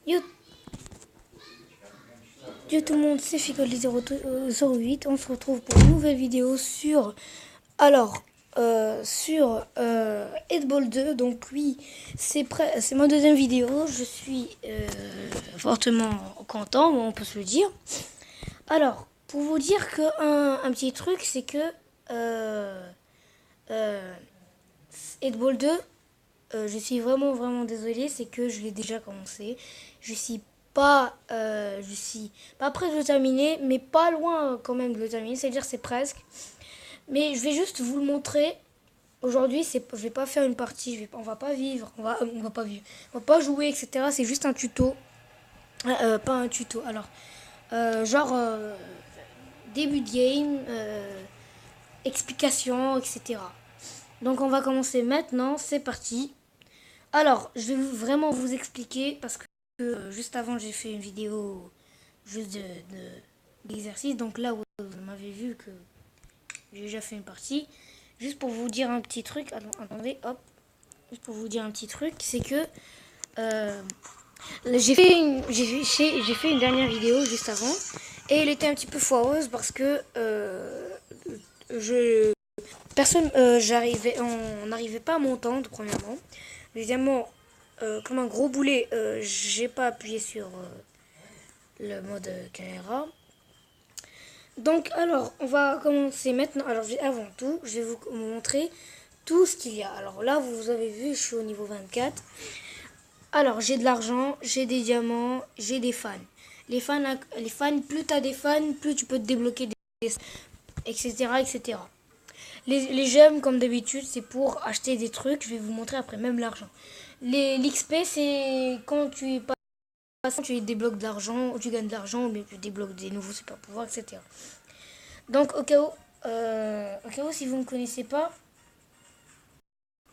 Yo, yo tout le monde, c'est Ficoli08. On se retrouve pour une nouvelle vidéo sur... sur 8ball 2. Donc oui, c'est ma deuxième vidéo. Je suis fortement content, on peut se le dire. Alors, pour vous dire un petit truc, c'est que 8ball 2, je suis vraiment désolée, c'est que je l'ai déjà commencé. Je suis pas près de le terminer, mais pas loin quand même de le terminer. C'est-à-dire c'est presque. Mais je vais juste vous le montrer. Aujourd'hui, je vais pas faire une partie. On va pas vivre. On va pas vivre. On va pas jouer, etc. C'est juste un tuto. Pas un tuto. Alors, début de game, explication, etc. Donc on va commencer maintenant. C'est parti. Alors, je vais vraiment vous expliquer parce que juste avant j'ai fait une vidéo juste d'exercice. Donc là, vous m'avez vu que j'ai déjà fait une partie. Juste pour vous dire un petit truc. Attendez, hop. Juste pour vous dire un petit truc, c'est que j'ai fait une dernière vidéo juste avant et elle était un petit peu foireuse parce que on n'arrivait pas à m'entendre premièrement. Deuxièmement, comme un gros boulet, j'ai pas appuyé sur le mode caméra. Donc alors, on va commencer maintenant. Alors avant tout, je vais vous montrer tout ce qu'il y a. Alors là, vous avez vu, je suis au niveau 24. Alors, j'ai de l'argent, j'ai des diamants, j'ai des fans. Les fans, plus tu as des fans, plus tu peux te débloquer des etc. etc. Les gemmes, comme d'habitude, c'est pour acheter des trucs. Je vais vous montrer après, même l'argent. L'XP, c'est quand tu débloques de l'argent, ou tu gagnes de l'argent, ou bien tu débloques des nouveaux super pouvoirs, etc. Donc, au cas où si vous ne connaissez pas,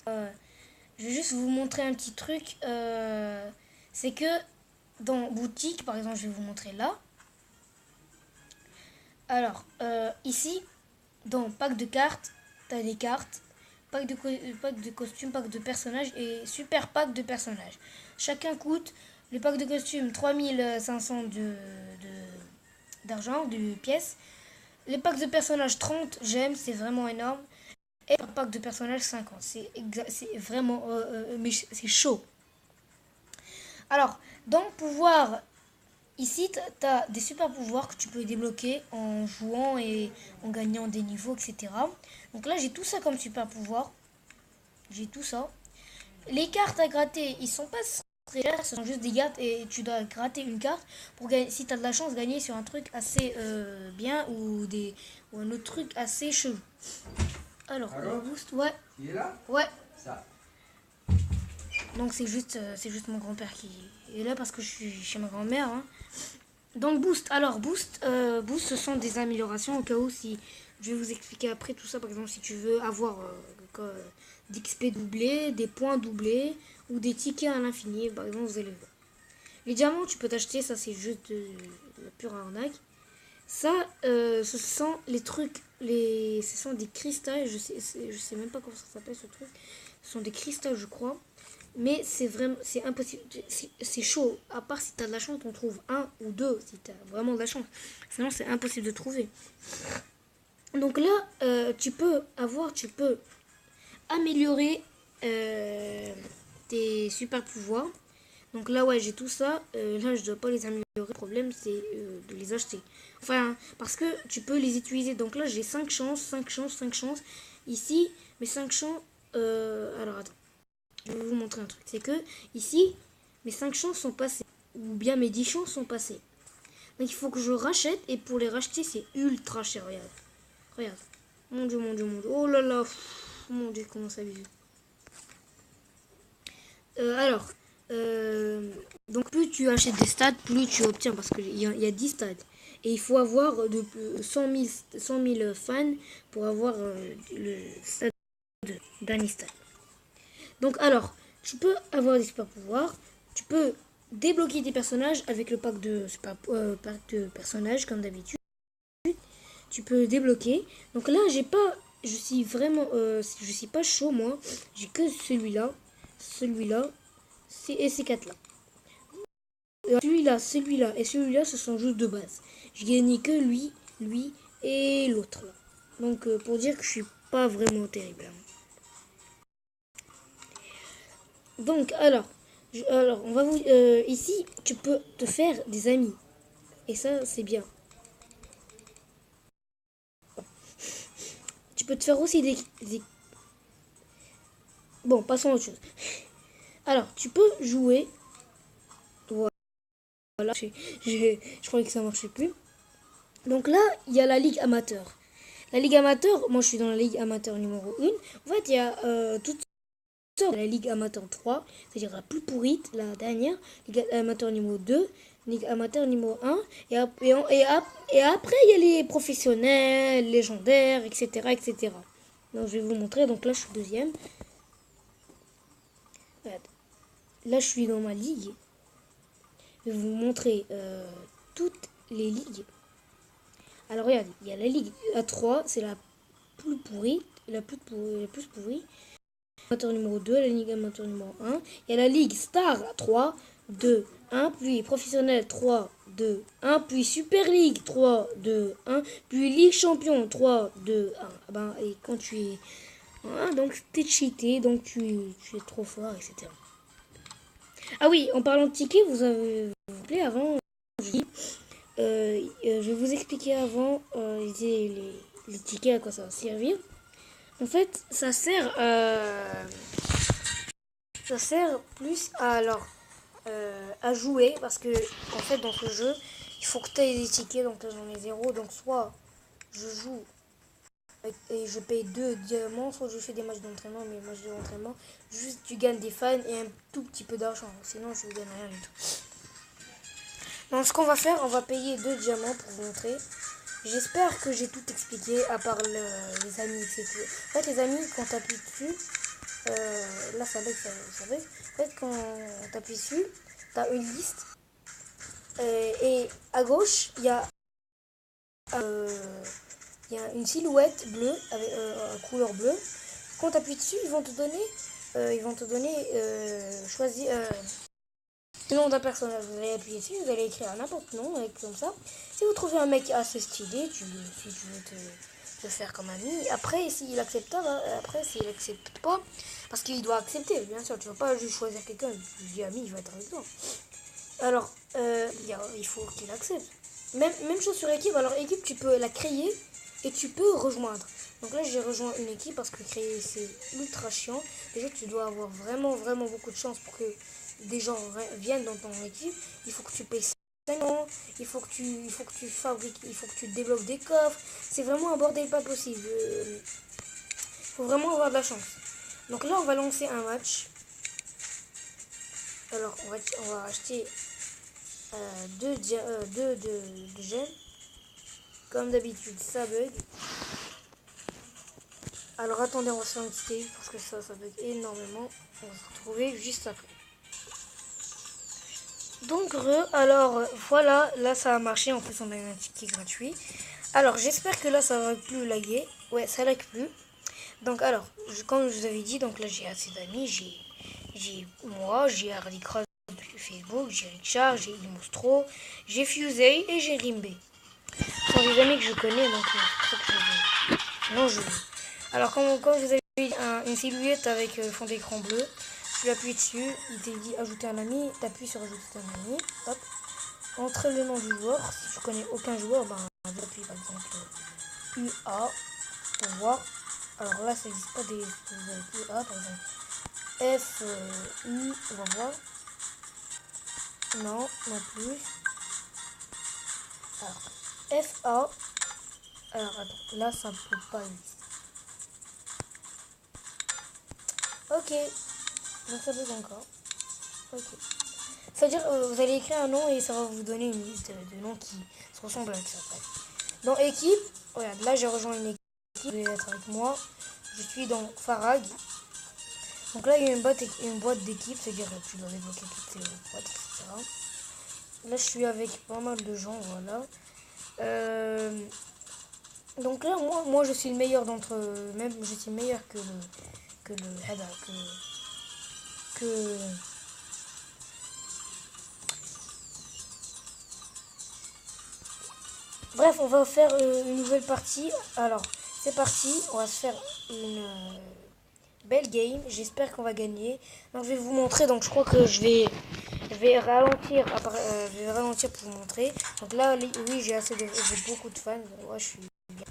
je vais juste vous montrer un petit truc. C'est que dans boutique, par exemple, je vais vous montrer là. Alors, ici, dans pack de cartes, tu as des cartes, pack de costumes, pack de personnages et super pack de personnages. Chacun coûte, le pack de costumes, 3500 d'argent, de pièces. Les packs de personnages, 30 gemmes, c'est vraiment énorme. Et un pack de personnages, 50. C'est vraiment... mais c'est chaud. Alors, dans pouvoir, ici, tu as des super pouvoirs que tu peux débloquer en jouant et en gagnant des niveaux, etc. Donc là, j'ai tout ça comme super pouvoir. J'ai tout ça. Les cartes à gratter, ils sont pas très chers, ce sont juste des cartes et tu dois gratter une carte pour gagner, si tu as de la chance, gagner sur un truc assez bien ou un autre truc assez chelou. Alors, on boost, ouais. Il est là? Ouais. Ça. Donc c'est juste mon grand-père qui est là parce que je suis chez ma grand-mère. Hein. Donc boost. Alors boost, ce sont des améliorations au cas où si je vais vous expliquer après tout ça. Par exemple, si tu veux avoir d'XP doublé, des points doublés ou des tickets à l'infini, par exemple, vous allez voir. Les diamants, tu peux t'acheter, ça c'est juste la pure arnaque. Ça, ce sont les trucs, ce sont des cristals. Je sais même pas comment ça s'appelle ce truc. Ce sont des cristals, je crois. Mais c'est vraiment, c'est impossible, c'est chaud. À part si tu as de la chance, on trouve un ou deux, si tu as vraiment de la chance. Sinon, c'est impossible de trouver. Donc là, tu peux améliorer tes super pouvoirs. Donc là, ouais, j'ai tout ça. Là, je dois pas les améliorer. Le problème, c'est de les acheter. Enfin, parce que tu peux les utiliser. Donc là, j'ai 5 chances, 5 chances, 5 chances. Ici, mes 5 chances... alors, attends. Je vais vous montrer un truc. C'est que ici, mes 5 chances sont passées. Ou bien mes 10 chances sont passées. Donc il faut que je rachète. Et pour les racheter, c'est ultra cher. Regarde. Regarde. Mon dieu, mon dieu, mon dieu. Oh là là. Mon dieu, comment ça abusé. Donc plus tu achètes des stades, plus tu obtiens. Parce qu'il y a 10 stades. Et il faut avoir de 100 000 fans pour avoir le stade d'un stade. Donc alors, tu peux avoir des super pouvoirs, tu peux débloquer des personnages avec le pack de personnages comme d'habitude. Tu peux débloquer. Donc là, je suis pas chaud moi. J'ai que celui-là, et ces quatre là. celui-là et celui-là, ce sont juste de base. J'ai gagné que lui et l'autre là. Donc pour dire que je suis pas vraiment terrible. Donc alors on va vous ici tu peux te faire des amis et ça c'est bien. Tu peux te faire aussi des... Bon, passons à autre chose. Alors tu peux jouer. Voilà, je croyais que ça marchait plus. Donc là il y a la ligue amateur. La ligue amateur, moi je suis dans la ligue amateur numéro 1. En fait il y a toutes sortes de la ligue amateur 3, c'est-à-dire la plus pourrite, la dernière, ligue amateur numéro 2, ligue amateur numéro 1, et après il y a les professionnels, légendaires, etc., etc. Donc je vais vous montrer, donc là je suis deuxième. Là je suis dans ma ligue. Je vais vous montrer toutes les ligues. Alors regardez, il y a la ligue A3, c'est la plus pourrie, la plus pourrie. Amateur numéro 2, la ligue amateur numéro 1. Il y a la ligue Star 3, 2, 1, puis professionnel 3, 2, 1, puis Super League 3, 2, 1, puis Ligue Champion 3, 2, 1. Ah ben, et quand tu es... Hein, donc t'es cheaté, donc tu es trop fort, etc. Ah oui, en parlant de tickets, vous rappelez avant, je vais vous expliquer avant les tickets, à quoi ça va servir. En fait, ça sert plus à jouer parce que en fait dans ce jeu il faut que tu aies des tickets, donc là j'en ai 0, donc soit je joue et je paye 2 diamants, soit je fais des matchs d'entraînement, mais matchs d'entraînement juste tu gagnes des fans et un tout petit peu d'argent, sinon je ne gagne rien du tout. Donc ce qu'on va faire, on va payer 2 diamants pour vous montrer. J'espère que j'ai tout expliqué à part les amis, etc. En fait les amis quand tu appuies dessus, là ça bug, ça bug. En fait quand tu appuies dessus, tu as une liste et à gauche il y a une silhouette bleue avec couleur bleue. Quand tu appuies dessus, ils vont te donner choisir le nom d'un personnage. Vous allez appuyer dessus, vous allez écrire n'importe nom comme ça. Si vous trouvez un mec assez stylé, si tu veux te faire comme ami, après s'il accepte pas, après s'il accepte pas, parce qu'il doit accepter, bien sûr, tu vas pas juste choisir quelqu'un, tu dis ami, il va être avec toi. Alors, il faut qu'il accepte. Même chose sur équipe. Alors, équipe, tu peux la créer et tu peux rejoindre. Donc là, j'ai rejoint une équipe parce que créer, c'est ultra chiant. Déjà, tu dois avoir vraiment, vraiment beaucoup de chance pour que des gens viennent dans ton équipe. Il faut que tu payes 5 ans. Il faut que tu fabriques, il faut que tu développes des coffres. C'est vraiment un bordel pas possible. Il faut vraiment avoir de la chance. Donc là, on va lancer un match. Alors, on va acheter deux de gemmes. Comme d'habitude, ça bug. Alors attendez, on va se faire une petite équipe parce que ça bug énormément. On va se retrouver juste après. Donc alors voilà, là ça a marché. En plus on a eu un ticket gratuit. Alors j'espère que là ça va plus laguer. Ouais, ça lag plus. Donc alors, comme je vous avais dit, donc là j'ai assez d'amis. J'ai moi, j'ai Hardy Cross depuis Facebook, j'ai Richard, j'ai Ilmostro, j'ai Fusey et j'ai Rimbe. Ce sont des amis que je connais, donc c'est pour ça que je veux. Non, je veux. Alors, comme je vous avais dit, une silhouette avec fond d'écran bleu, tu appuies dessus, il te dit ajouter un ami, tu appuies sur ajouter un ami, hop, entre le nom du joueur. Si tu connais aucun joueur, ben, j'appuie par exemple UA pour voir. Alors là, ça n'existe pas des UA, par exemple F, U, on va voir. Non, non plus. Alors, FA. Alors attends, là ça ne peut pas exister. Ok, donc ça bug encore. Ok. C'est-à-dire vous allez écrire un nom et ça va vous donner une liste de noms qui se ressemblent avec ça. Dans équipe, regarde, là j'ai rejoint une équipe, vous allez être avec moi. Je suis dans Farag. Donc là il y a une boîte d'équipe, c'est-à-dire que tu dois débloquer toutes ces boîtes, etc. Là je suis avec pas mal de gens, voilà. Donc là moi je suis le meilleur d'entre eux, même je suis meilleur que Bref, on va faire une nouvelle partie. Alors, c'est parti. On va se faire une belle game. J'espère qu'on va gagner. Donc, je vais vous montrer. Donc, je crois que je vais ralentir. Je vais ralentir pour vous montrer. Donc là, oui, j'ai beaucoup de fans. Ouais, je suis bien.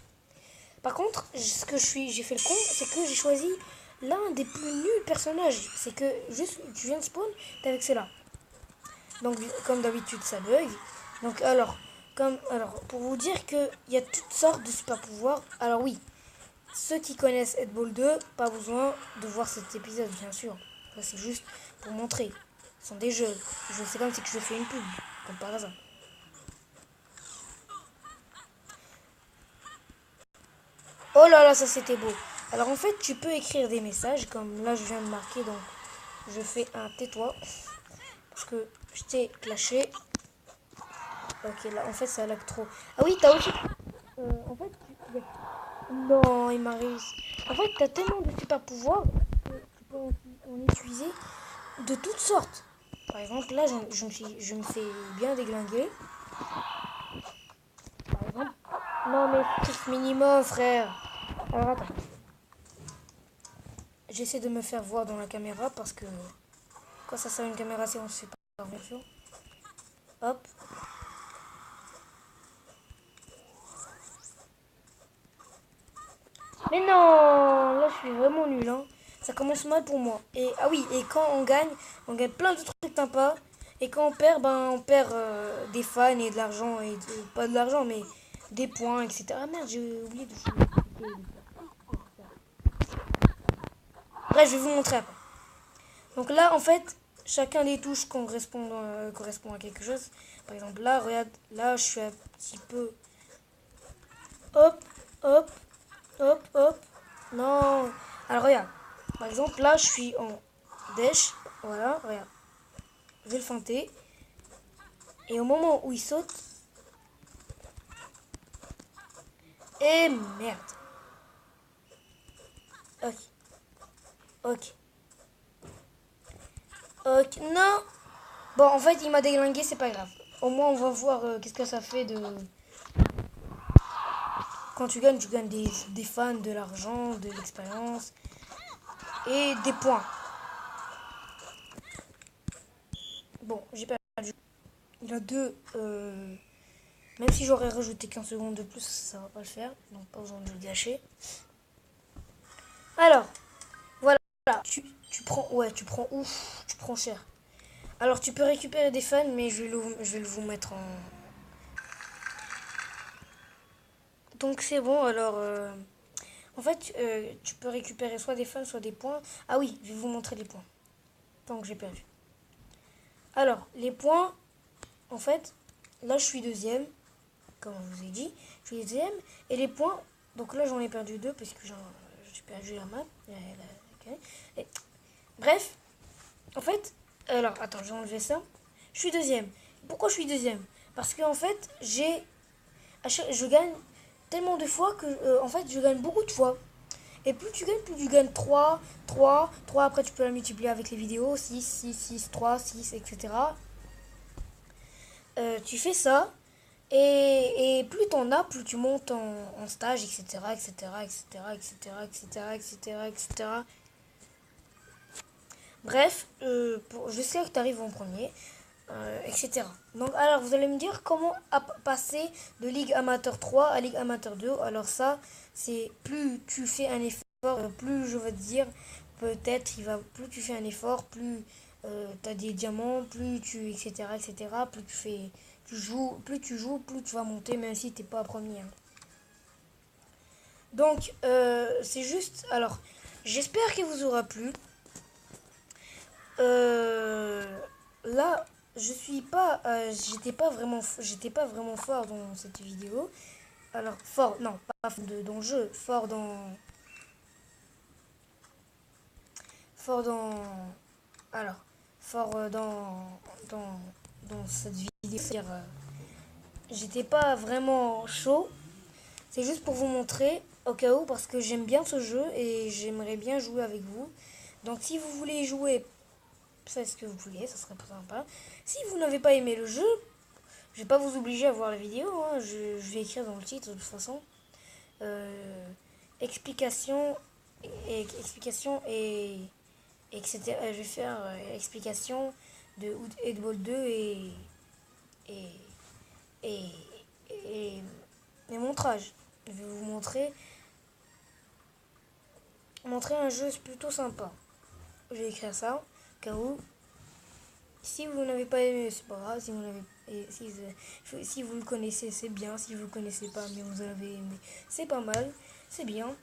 Par contre, ce que j'ai fait le con, c'est que j'ai choisi l'un des plus nuls personnages. C'est que juste, tu viens de spawn, t'es avec cela. Donc, comme d'habitude, ça bug. Donc, alors, pour vous dire qu'il y a toutes sortes de super pouvoirs. Alors, oui, ceux qui connaissent Ed Ball 2, pas besoin de voir cet épisode, bien sûr. Ça, c'est juste pour montrer. Ce sont des jeux. Je sais comme si que je fais une pub, comme par hasard. Oh là là, ça c'était beau. Alors, en fait, tu peux écrire des messages, comme là, je viens de marquer. Donc, je fais un tais-toi. Parce que je t'ai clashé. Ok, là, en fait, ça lag trop. Ah oui, t'as aussi... en fait, non, il m'a réussi. En fait, t'as tellement de super pouvoirs que tu peux en utiliser de toutes sortes. Par exemple, là, je me fais bien déglinguer. Par exemple. Non, mais strict minimum, frère. Alors, attends. J'essaie de me faire voir dans la caméra parce que... Quoi ça sert une caméra si on se fait pas, bien sûr. Hop. Mais non, là je suis vraiment nul, hein. Ça commence mal pour moi. Et ah oui, et quand on gagne plein de trucs sympas. Et quand on perd, ben on perd des fans et de l'argent pas de l'argent, mais des points, etc. Ah merde, j'ai oublié de vous. Bref, je vais vous montrer après. Donc là, en fait, chacun des touches correspond à quelque chose. Par exemple, là, regarde, là, je suis un petit peu. Hop, hop, hop, hop. Non. Alors regarde. Par exemple, là, je suis en dash. Voilà, regarde. Je vais le feinter. Et au moment où il saute... Et merde. Ok. Ok. Ok. Non. Bon, en fait, il m'a déglingué, c'est pas grave. Au moins, on va voir qu'est-ce que ça fait de... Quand tu gagnes des fans, de l'argent, de l'expérience et des points. Bon, j'ai perdu. Il a deux... Même si j'aurais rajouté 15 secondes de plus, ça va pas le faire. Donc pas besoin de le gâcher. Alors, voilà. Tu prends... Ouais, tu prends ouf. Tu prends cher. Alors tu peux récupérer des fans, mais je vais le vous mettre en... Donc c'est bon, alors... En fait, tu peux récupérer soit des fans, soit des points. Ah oui, je vais vous montrer les points. Tant que j'ai perdu. Alors, les points, en fait, là je suis deuxième. Comme je vous ai dit, je suis deuxième. Et les points, donc là j'en ai perdu deux parce que j'ai perdu la map. Et, bref, en fait, alors attends, je vais enlever ça. Je suis deuxième. Pourquoi je suis deuxième? Parce que en fait, je gagne tellement de fois que en fait, je gagne beaucoup de fois. Et plus tu gagnes 3 après tu peux la multiplier avec les vidéos, 6 3 6 etc. Tu fais ça, et plus t'en as, plus tu montes en stage, etc., etc., etc., etc., etc., etc., etc. Bref, jusqu'à que tu arrives en premier, etc. Donc, alors, vous allez me dire comment passer de Ligue Amateur 3 à Ligue Amateur 2. Alors ça, c'est plus tu fais un effort, plus je vais te dire, peut-être, plus tu fais un effort, plus tu as des diamants, etc., etc., plus tu joues, plus tu vas monter, même si t'es pas premier, hein. Donc, c'est juste, alors, j'espère qu'il vous aura plu. Là, j'étais pas vraiment fort dans cette vidéo. Alors, fort, non, pas dans le jeu, fort dans, alors, fort dans cette vidéo. C'est-à-dire, j'étais pas vraiment chaud. C'est juste pour vous montrer, au cas où, parce que j'aime bien ce jeu et j'aimerais bien jouer avec vous. Donc, si vous voulez jouer, faites ce que vous voulez, ça serait pas sympa. Si vous n'avez pas aimé le jeu, vais pas vous obliger à voir la vidéo, hein. Je vais écrire dans le titre de toute façon. Explication et etc. Je vais faire explication de Headball 2 et, et, et, et montrage. Je vais vous montrer un jeu plutôt sympa. Je vais écrire ça, car où si vous n'avez pas aimé, c'est pas grave. Si vous n'avez si vous le connaissez, c'est bien. Si vous le connaissez pas, mais vous avez aimé, c'est pas mal, c'est bien.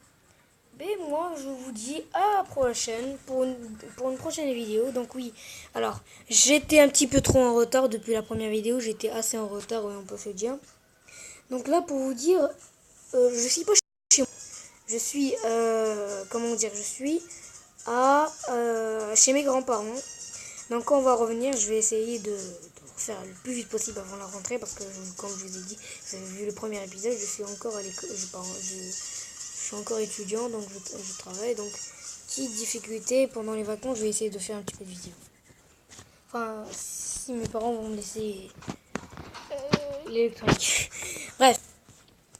Mais moi, je vous dis à la prochaine pour une prochaine vidéo. Donc oui, alors j'étais un petit peu trop en retard depuis la première vidéo. J'étais assez en retard, ouais, on peut se dire. Donc là, pour vous dire, je suis pas chez moi. Je suis, comment dire, je suis chez mes grands-parents. Donc quand on va revenir, je vais essayer de faire le plus vite possible avant la rentrée, parce que comme je vous ai dit, vous avez vu le premier épisode, je suis encore à l'école, je suis encore étudiant, donc je travaille, donc petite difficulté pendant les vacances, je vais essayer de faire un petit peu de vidéo. Enfin, si mes parents vont me laisser l'électronique. Bref,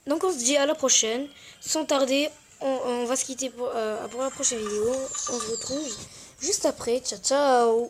donc on se dit à la prochaine. Sans tarder, on va se quitter pour la prochaine vidéo. On se retrouve juste après. Ciao, ciao.